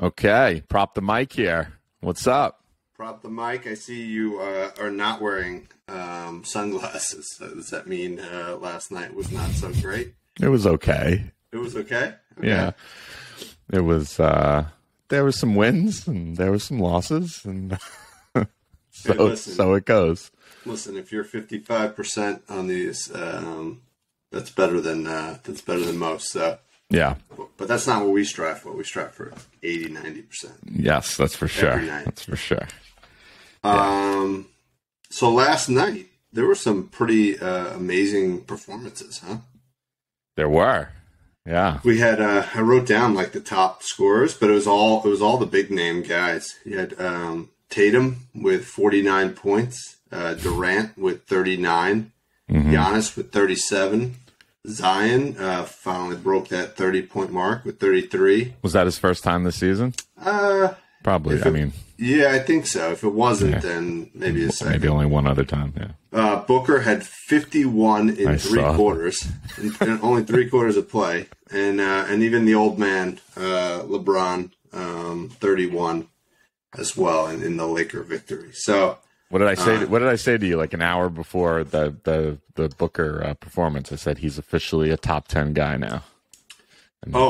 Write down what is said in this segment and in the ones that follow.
Okay, prop the mic here. What's up? Prop the mic. I see you are not wearing sunglasses. So does that mean last night was not so great? It was okay. It was okay? Yeah. It was, there was some wins and there was some losses. And so it goes. Listen, if you're 55% on these, that's better than most. So. Yeah. But that's not what we strive for. We strive for 80, 90%. Yes, that's for sure. That's for sure. So last night, there were some pretty amazing performances, huh? There were. Yeah. We had, I wrote down like the top scorers, but it was all the big name guys. You had Tatum with 49 points, Durant with 39, Giannis with 37. Zion finally broke that 30-point mark with 33. Was that his first time this season? Probably. Yeah, I think so. If it wasn't, then maybe a second. Maybe only one other time. Yeah. Booker had 51 in three quarters, and only 3 quarters of play, and even the old man LeBron 31 as well in the Laker victory. So. What did I say to you like an hour before the Booker performance? I said he's officially a top 10 guy now.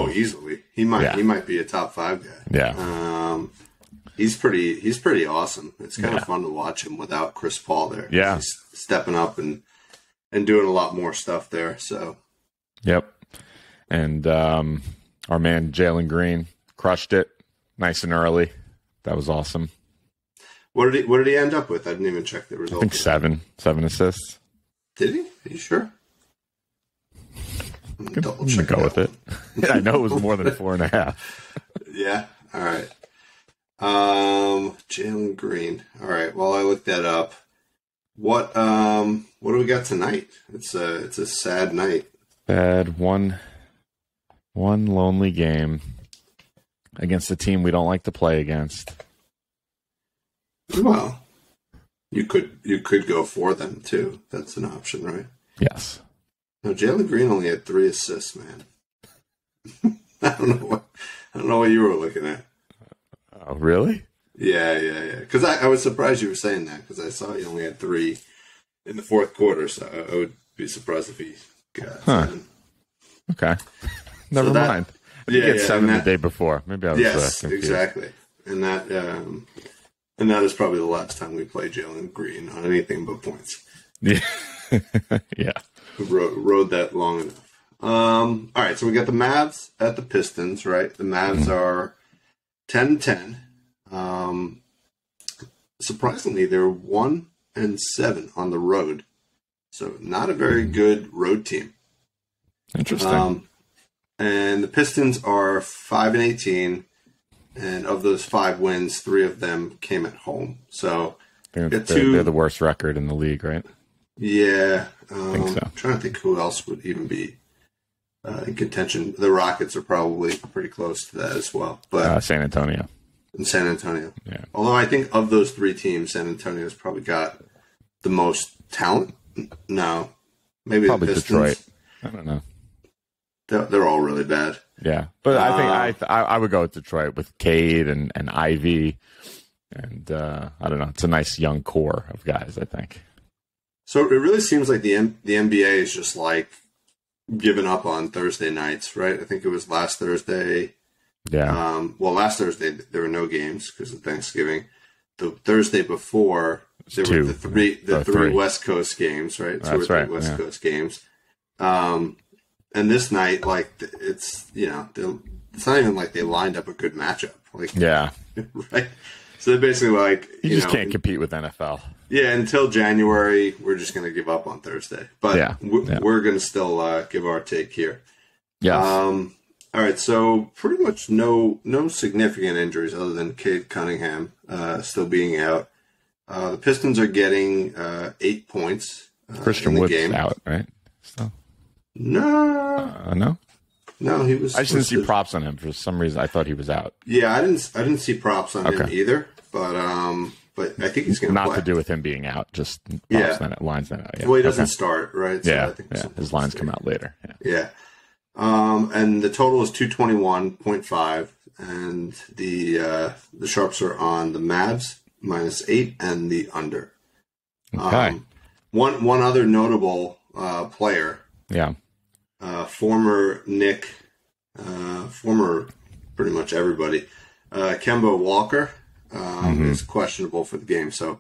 Easily. He might be a top 5 guy. Yeah. He's pretty awesome. It's kind of fun to watch him without Chris Paul there. Yeah. He's stepping up and doing a lot more stuff there. So. Yep. And our man Jalen Green crushed it nice and early. That was awesome. What did he end up with? I didn't even check the results. I think 7 assists. Did he? Are you sure? I'm gonna go with it. Yeah, I know it was more than 4.5. Yeah. All right. Jalen Green. All right. While I look that up, what do we got tonight? It's a sad night. Bad one lonely game against a team we don't like to play against. Well, you could go for them too. That's an option, right? Yes. No, Jalen Green only had 3 assists, man. I don't know what you were looking at. Oh, really? Yeah. Because I was surprised you were saying that because I saw he only had 3 in the fourth quarter. So I would be surprised if he got 7. Okay. Never mind. I did get 7 the day before. Maybe I was confused. Exactly. And that is probably the last time we play Jalen Green on anything but points. Yeah. Yeah. We rode that long enough. All right, so we got the Mavs at the Pistons, right? The Mavs are 10-10. Surprisingly, they're 1-7 on the road. So not a very good road team. Interesting. And the Pistons are 5-18. And of those 5 wins, 3 of them came at home. So they're the worst record in the league, right? Yeah. I think so. I'm trying to think who else would even be in contention. The Rockets are probably pretty close to that as well. But San Antonio. In San Antonio. Yeah. Although I think of those 3 teams, San Antonio's probably got the most talent. No. Maybe probably the Pistons. Detroit. I don't know. They're all really bad. Yeah, but I think I would go with Detroit with Cade and Ivy, and I don't know. It's a nice young core of guys, I think. So it really seems like the NBA is just like giving up on Thursday nights, right? I think it was last Thursday. Yeah. Last Thursday there were no games because of Thanksgiving. The Thursday before there were the three West Coast games, right? That's right. West Coast games. And this night, like it's not even like they lined up a good matchup. Like right. So they're basically like you just can't compete with NFL. Yeah, until January, we're just going to give up on Thursday. But we're going to still give our take here. Yeah. All right. So pretty much no significant injuries other than Cade Cunningham still being out. The Pistons are getting 8 points. Christian Wood's out, right? Still. No. No, he was. I just didn't see props on him for some reason. I thought he was out. Yeah, I didn't see props on him either. But I think he's going to not to do with him being out. Just props lines that out. Yeah. Well, he doesn't start, right? So I think his lines come out later. Yeah. And the total is 221.5, and the sharps are on the Mavs -8 and the under. Okay. One other notable player. Yeah. Former Nick, former pretty much everybody. Kemba Walker is questionable for the game, so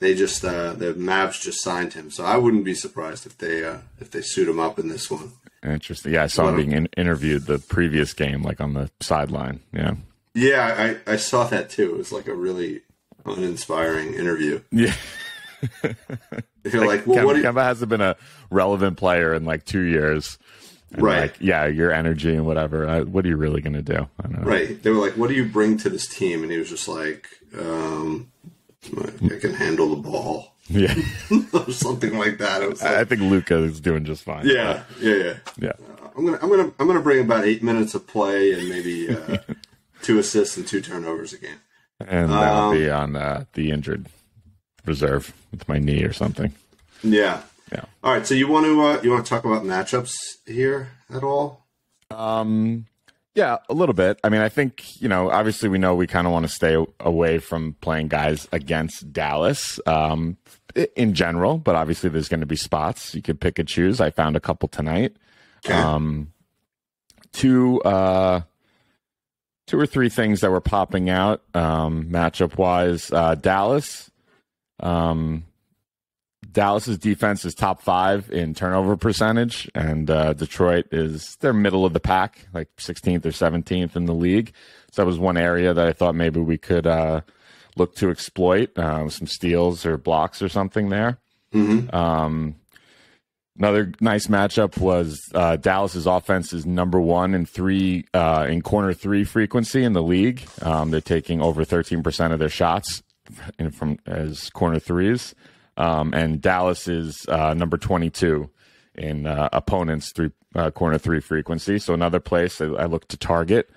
they just the Mavs just signed him. So I wouldn't be surprised if they suit him up in this one. Interesting. Yeah, I saw him being interviewed the previous game, like on the sideline. Yeah. Yeah, I saw that too. It was like a really uninspiring interview. Yeah. You're like, well, Kemba hasn't been a relevant player in like 2 years. And right. Like, yeah, your energy and whatever. What are you really going to do? I don't know. Right. They were like, what do you bring to this team? And he was just like, I can handle the ball. Yeah. Or something like that. It was like, I think Luka is doing just fine. Yeah. I'm gonna bring about 8 minutes of play and maybe 2 assists and 2 turnovers a game. And that'll be on the injured reserve with my knee or something. Yeah. Yeah. All right. So you want to talk about matchups here at all? Yeah, a little bit. I mean, I think, obviously we know we kind of want to stay away from playing guys against Dallas in general, but obviously there's going to be spots you could pick and choose. I found a couple tonight. Okay. Two or three things that were popping out matchup wise. Dallas. Dallas's defense is top 5 in turnover percentage, and Detroit they're middle of the pack, like 16th or 17th in the league. So that was one area that I thought maybe we could look to exploit, some steals or blocks or something there. Mm-hmm. Another nice matchup was Dallas's offense is number 1 in corner 3 frequency in the league. They're taking over 13% of their shots as corner 3s. And Dallas is number 22 in opponents' corner 3 frequency. So another place I look to target.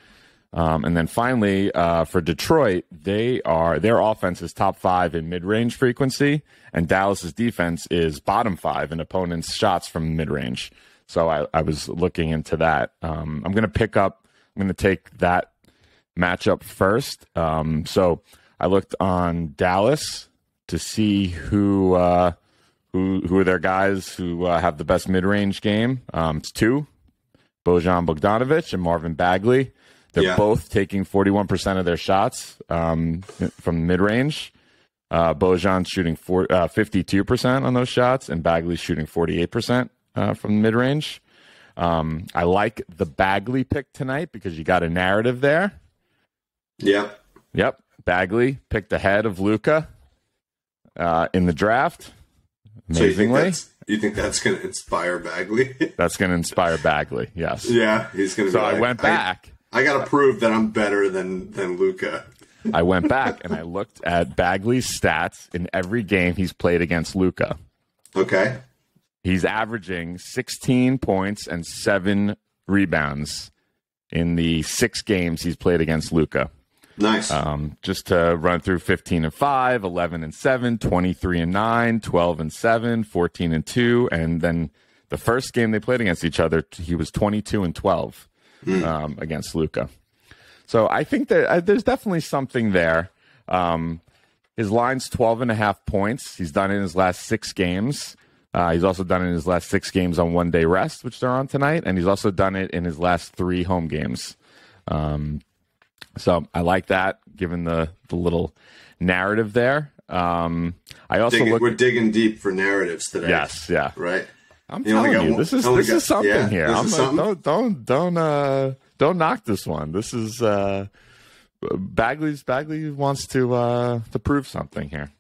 And then finally, for Detroit, their offense is top 5 in mid-range frequency, and Dallas's defense is bottom 5 in opponents' shots from mid-range. So I was looking into that. I'm going to take that matchup first. So I looked on Dallas to see who are their guys who have the best mid-range game. It's 2, Bojan Bogdanovic and Marvin Bagley. They're both taking 41% of their shots from mid-range. Bojan's shooting 52% on those shots, and Bagley's shooting 48% from mid-range. I like the Bagley pick tonight because you got a narrative there. Yep. Bagley picked ahead of Luka in the draft. Amazingly. So you think that's going to inspire Bagley? That's going to inspire Bagley, yes. Yeah, he's going to. So I went back. I got to prove that I'm better than Luka. I went back and I looked at Bagley's stats in every game he's played against Luka. Okay. He's averaging 16 points and 7 rebounds in the 6 games he's played against Luka. Nice. Just to run through 15-5, 11-7, 23-9, 12-7, 14-2, and then the first game they played against each other, he was 22-12 against Luka. So I think that there's definitely something there. His line's 12.5 points. He's done it in his last 6 games. He's also done it in his last 6 games on one-day rest, which they're on tonight, and he's also done it in his last 3 home games. So I like that, given the little narrative there. I also we're digging deep for narratives today. Yes, yeah, right. I'm telling you, this is something here. Don't knock this one. This is Bagley wants to prove something here.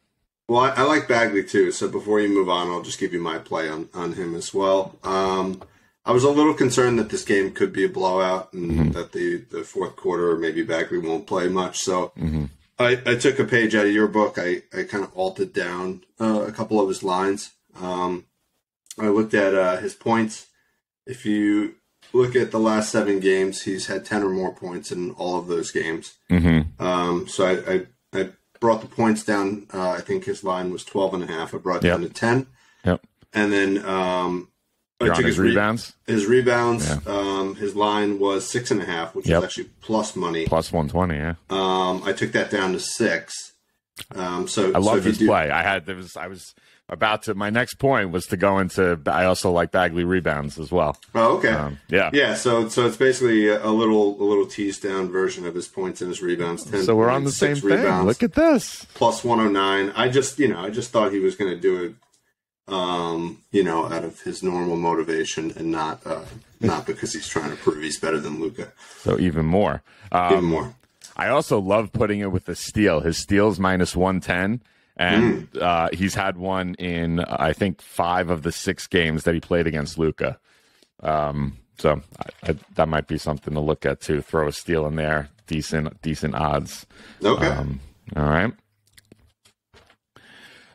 Well, I like Bagley too. So before you move on, I'll just give you my play on him as well. I was a little concerned that this game could be a blowout and that the fourth quarter maybe Bagley won't play much. So I took a page out of your book. I kind of altered down a couple of his lines. I looked at his points. If you look at the last 7 games, he's had 10 or more points in all of those games. So I brought the points down. I think his line was 12.5. I brought it down to 10. Yep. And then You're on his rebounds? His rebounds, his line was 6.5, which is actually plus money. Plus 120, yeah. I took that down to 6. So I love this play. I was about to. My next point was to go into. I also like Bagley rebounds as well. Oh, okay. Yeah. So it's basically a little tease down version of his points and his rebounds. 10 so we're on the same thing. Look at this. Plus 109. I just thought he was going to do it. Out of his normal motivation and not because he's trying to prove he's better than Luka. So even more. I also love putting it with the steal. His steal's minus 110, and he's had one in I think 5 of the 6 games that he played against Luka. So that might be something to look at too. Throw a steal in there, decent odds. Okay. All right.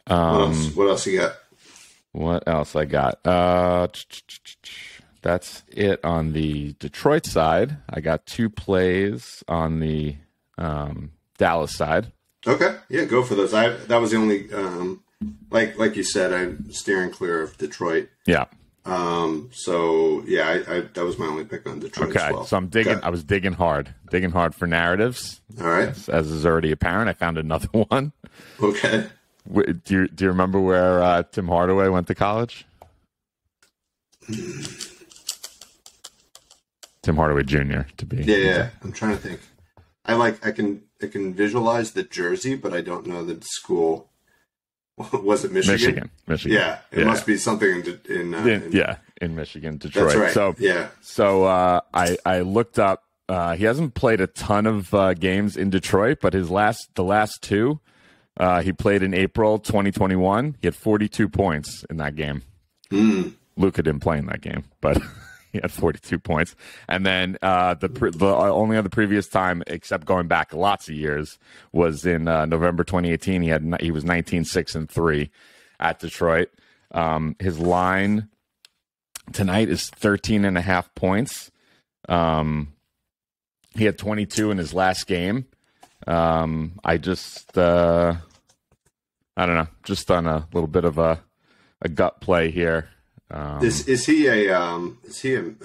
What else you got? What else I got? That's it on the Detroit side. I got 2 plays on the Dallas side. Okay, yeah, go for those. That was the only like you said, I'm steering clear of Detroit. Yeah. So yeah, I that was my only pick on Detroit. Okay, as well. So I'm digging. Okay. I was digging hard for narratives. All right, as is already apparent, I found another one. Okay. Do you remember where Tim Hardaway went to college? Tim Hardaway Jr. to be. Yeah. I'm trying to think. I can visualize the jersey, but I don't know the school. Was it Michigan? Michigan. Yeah, it must be something in Michigan, Detroit. That's right. So yeah. So I looked up. He hasn't played a ton of games in Detroit, but the last 2. He played in April 2021. He had 42 points in that game. Luka didn't play in that game, but he had 42 points. And then the only other previous time, except going back lots of years, was in November 2018. He was 19-6-3 at Detroit. His line tonight is 13.5 points. He had 22 in his last game. I don't know, just on a little bit of a gut play here. Is he a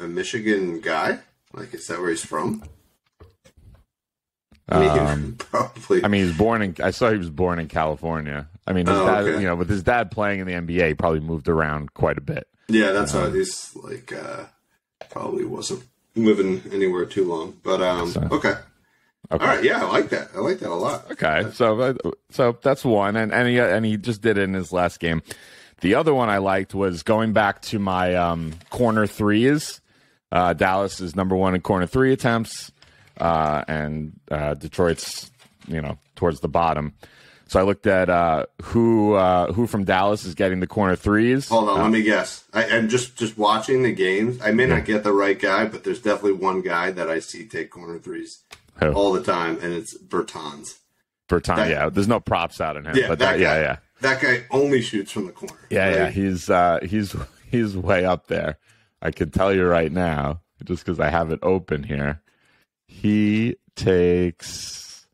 Michigan guy? Like, is that where he's from? Probably. I mean, I saw he was born in California. I mean, his dad, okay. With his dad playing in the NBA, he probably moved around quite a bit. Yeah, that's why he's like, probably wasn't living anywhere too long. But okay. All right, yeah, I like that. I like that a lot. Okay, so that's one, and he just did it in his last game. The other one I liked was going back to my corner threes. Dallas is number 1 in corner 3 attempts, and Detroit's towards the bottom. So I looked at who from Dallas is getting the corner threes. Hold on, let me guess. I'm just watching the games. I may not get the right guy, but there's definitely one guy that I see take corner threes. Who? All the time, and it's Bertans. Yeah. There's no props out in him. Yeah, but that guy, that guy only shoots from the corner. Yeah, right? He's way up there. I can tell you right now, just because I have it open here. He takes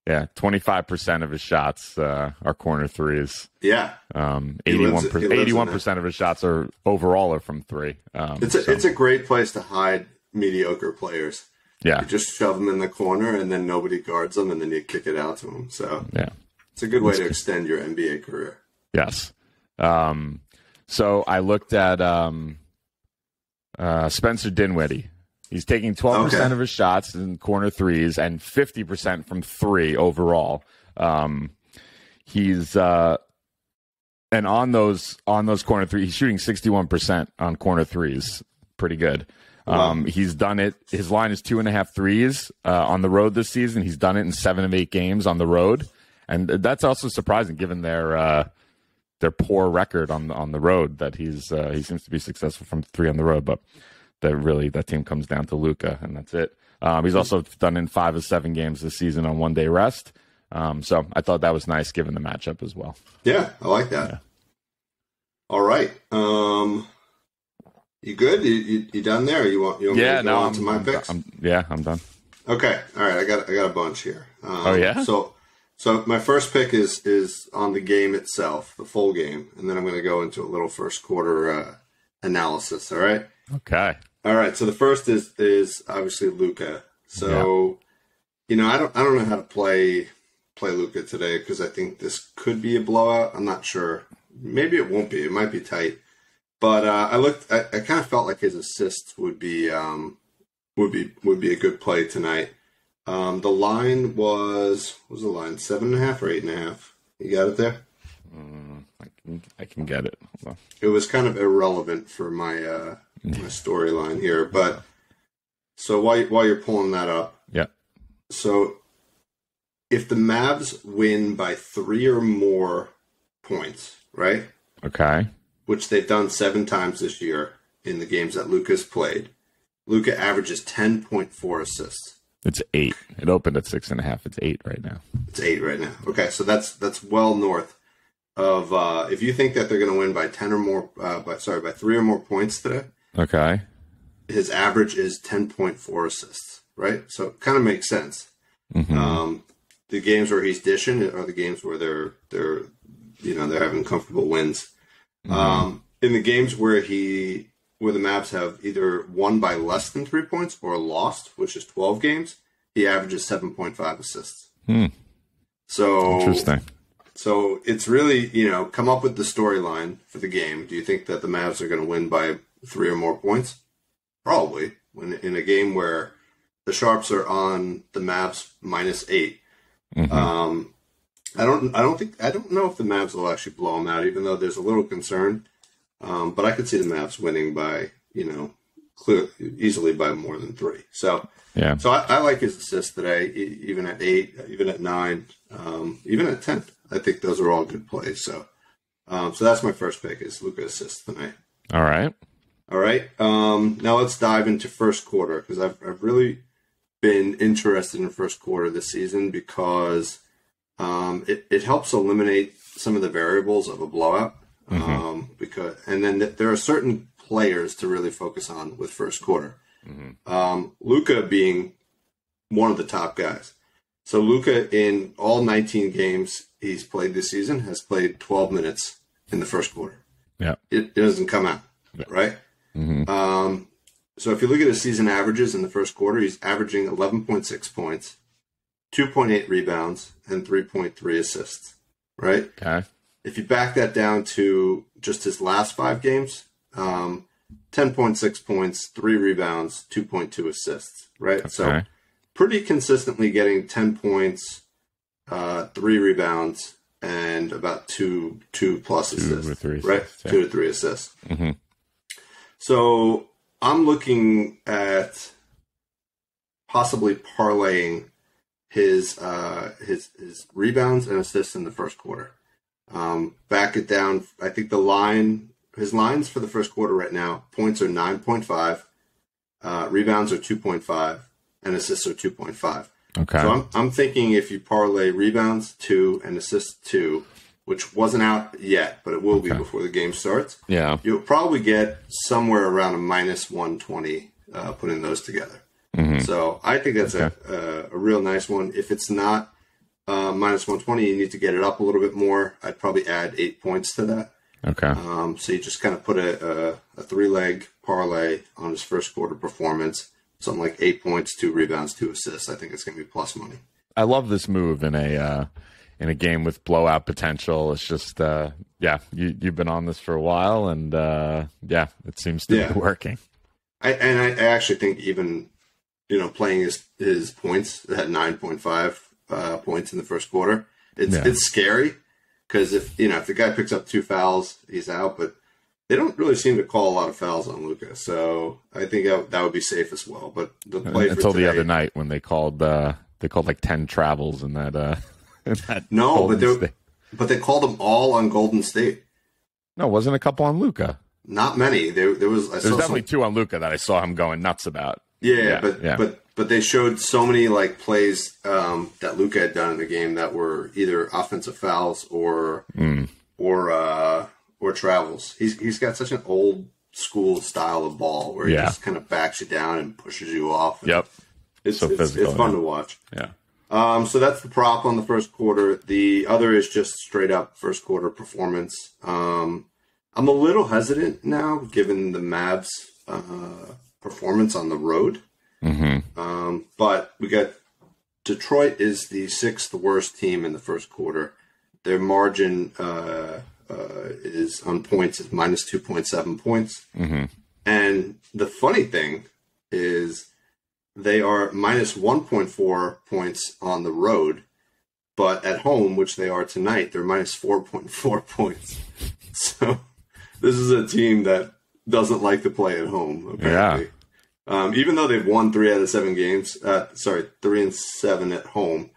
25% of his shots are corner threes. Yeah. 81% of his shots are from 3. It's a great place to hide mediocre players. Yeah. You just shove them in the corner, and then nobody guards them, and then you kick it out to them. So yeah, it's a good way to extend your NBA career. Yes. So I looked at Spencer Dinwiddie. He's taking 12% of his shots in corner threes and 50% from 3 overall. He's and on those corner threes, he's shooting 61% on corner threes. Pretty good. He's done it. His line is 2.5 threes on the road this season. He's done it in 7 of 8 games on the road, and that's also surprising given their poor record on the road. That he seems to be successful from 3 on the road, but that team comes down to Luka, and that's it. He's also done in 5 of 7 games this season on 1-day rest. So I thought that was nice given the matchup as well. Yeah, I like that. Yeah. All right. You good? You done there? Or you want me to go on to my picks? I'm done. Okay. All right. I got a bunch here. Oh yeah. So my first pick is on the game itself, the full game, and then I'm going to go into a little first quarter analysis. All right. Okay. All right. So the first is obviously Luka. So, I don't know how to play Luka today because I think this could be a blowout. I'm not sure. Maybe it won't be. It might be tight. But I kind of felt like his assists would be a good play tonight. The line what was the line 7.5 or 8.5? You got it there? I can get it. Well, it was kind of irrelevant for my storyline here, but so while you're pulling that up, yeah. So if the Mavs win by 3 or more points, right? Okay. Which they've done 7 times this year in the games that Luka's played, Luka averages 10.4 assists. It's 8. It opened at 6.5. It's 8 right now. It's 8 right now. Okay, so that's well north of if you think that they're going to win by 10 or more, by 3 or more points today. Okay. His average is 10.4 assists, right? So it kind of makes sense. Mm-hmm. The games where he's dishing are the games where they're having comfortable wins. Mm-hmm. In the games where the Mavs have either won by less than 3 points or lost, which is 12 games, he averages 7.5 assists. So interesting. So it's really, come up with the storyline for the game. Do you think that the Mavs are going to win by 3 or more points? Probably. When in a game where the Sharps are on the Mavs -8. Mm-hmm. I don't know if the Mavs will actually blow them out, even though there's a little concern. But I could see the Mavs winning by, easily by more than 3. So, yeah. So I like his assists today, even at 8, even at 9, even at 10. I think those are all good plays. So, so that's my first pick is Luka assists tonight. All right. Now let's dive into first quarter because I've really been interested in first quarter this season because it helps eliminate some of the variables of a blowout. And then there are certain players to really focus on with first quarter. Luka being one of the top guys. So Luka in all 19 games he's played this season has played 12 minutes in the first quarter. Yeah, it doesn't come out right. So if you look at his season averages in the first quarter, he's averaging 11.6 points, 2.8 rebounds, and 3.3 assists. Right. Okay. If you back that down to just his last 5 games, 10.6 points, 3 rebounds, 2.2 assists, right? Okay. So pretty consistently getting 10 points, 3 rebounds, and about 2 plus assists, right? Assists, yeah. 2 to 3 assists. So I'm looking at possibly parlaying his rebounds and assists in the first quarter. Back it down. I think his lines for the first quarter right now, points are 9.5, rebounds are 2.5, and assists are 2.5. Okay. So I'm thinking if you parlay rebounds 2 and assists 2, which wasn't out yet, but it will be before the game starts. Yeah. You'll probably get somewhere around a -120 putting those together. So I think that's a real nice one. If it's not -120, you need to get it up a little bit more. I'd probably add 8 points to that. Okay. So you just kind of put a 3-leg parlay on his first quarter performance, something like 8 points, 2 rebounds, 2 assists. I think it's going to be plus money. I love this move in a game with blowout potential. It's just you've been on this for a while, and it seems to be working. I actually think even playing his points at 9.5 points in the first quarter, it's scary because if the guy picks up 2 fouls, he's out. But they don't really seem to call a lot of fouls on Luka, so I think that would be safe as well. But the play until the other night when they called like 10 travels in that. But they called them all on Golden State. No, wasn't a couple on Luka. Not many. There was definitely 2 on Luka that I saw him going nuts about. But they showed so many like plays that Luka had done in the game that were either offensive fouls or travels. He's got such an old school style of ball where he just kind of backs you down and pushes you off. Yep. It's physical. It's fun to watch. Yeah. So that's the prop on the first quarter. The other is just straight up first quarter performance. I'm a little hesitant now, given the Mavs' performance on the road. But we got Detroit is the 6th worst team in the first quarter. Their margin is on points is minus 2.7 points. And the funny thing is they are minus 1.4 points on the road, but at home, which they are tonight, they're minus 4.4 points. So this is a team that doesn't like to play at home, apparently. Even though they've won 3 out of 7 games, 3 and 7 at home.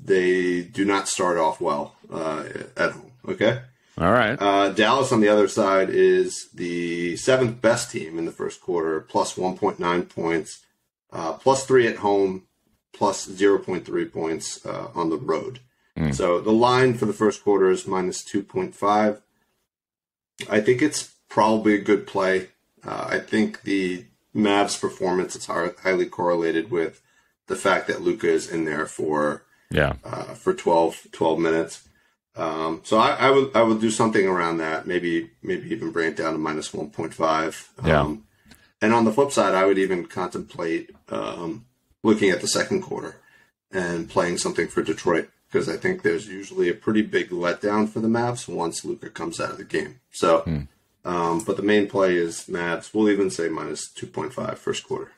They do not start off well at home. Okay. All right. Dallas on the other side is the 7th best team in the first quarter, plus 1.9 points, plus 3 at home, plus 0.3 points on the road. So the line for the first quarter is minus 2.5. I think it's probably a good play. I think the Mavs' performance is highly correlated with the fact that Luka is in there for 12 minutes. So I would do something around that. Maybe even bring it down to minus 1.5. And on the flip side, I would even contemplate looking at the second quarter and playing something for Detroit, because I think there's usually a pretty big letdown for the Mavs once Luka comes out of the game. So, but the main play is Mavs. We'll even say minus 2.5 first quarter.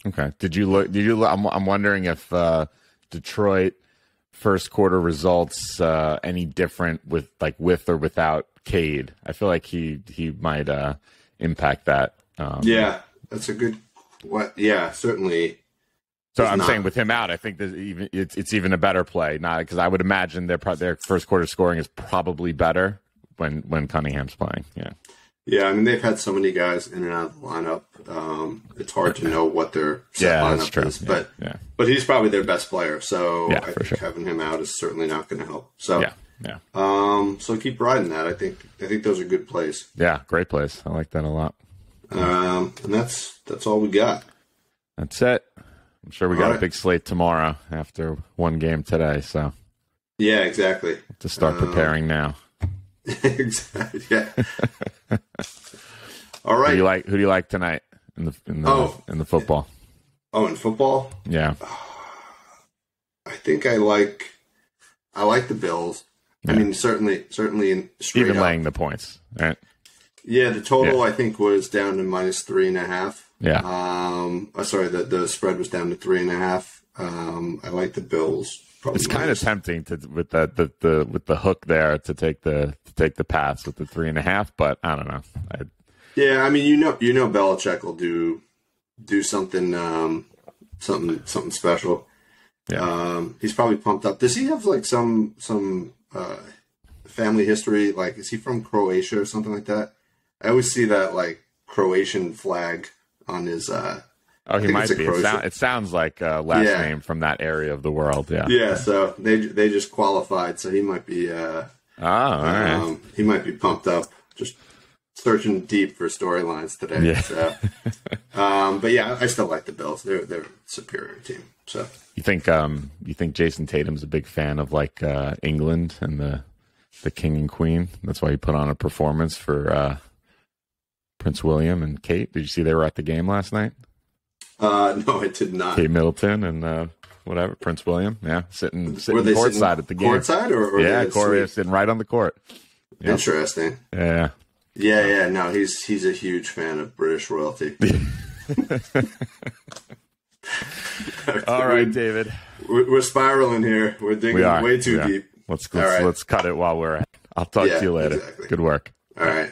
Okay. Did you look? I'm wondering if Detroit first quarter results any different with or without Cade. I feel like he might impact that. That's a good. Certainly. So I'm saying with him out, I think it's even a better play. Not because I would imagine their first quarter scoring is probably better when Cunningham's playing. Yeah, I mean, they've had so many guys in and out of the lineup. It's hard to know what their set lineup is. But he's probably their best player. So I think having him out is certainly not going to help. So so keep riding that. I think those are good plays. Yeah, great plays. I like that a lot. And that's all we got. That's it. I'm sure we got a big slate tomorrow after one game today. So yeah, exactly. To start preparing now. Exactly. Yeah. All right. Who do you like tonight in the football? Oh, in football? Yeah. I think I like the Bills. Yeah. I mean, certainly in straight even up. laying the points, right? Yeah, the total I think was down to minus 3.5. Yeah. The spread was down to 3.5. I like the Bills. It's kind of tempting with the hook there to take the pass with the 3.5, but I don't know. I mean, you know, Belichick will do something special. Yeah. He's probably pumped up. Does he have like some family history? Like, is he from Croatia or something like that? I always see that like Croatian flag on his. He might be. It sounds like a last name from that area of the world. Yeah. Yeah. So they just qualified, so he might be. All right. He might be pumped up. Just searching deep for storylines today. Yeah. So, but yeah, I still like the Bills. They're a superior team. So you think Jason Tatum's a big fan of like England and the king and queen? That's why he put on a performance for Prince William and Kate. Did you see they were at the game last night? No, I did not. Kate Middleton and Prince William. Yeah, sitting courtside at the game. Courtside or sitting right on the court. Yep. Interesting. Yeah. Yeah. No, he's a huge fan of British royalty. All right, David. We're spiraling here. We're digging way too deep. Let's cut it while we're. I'll talk to you later. Exactly. Good work. All right.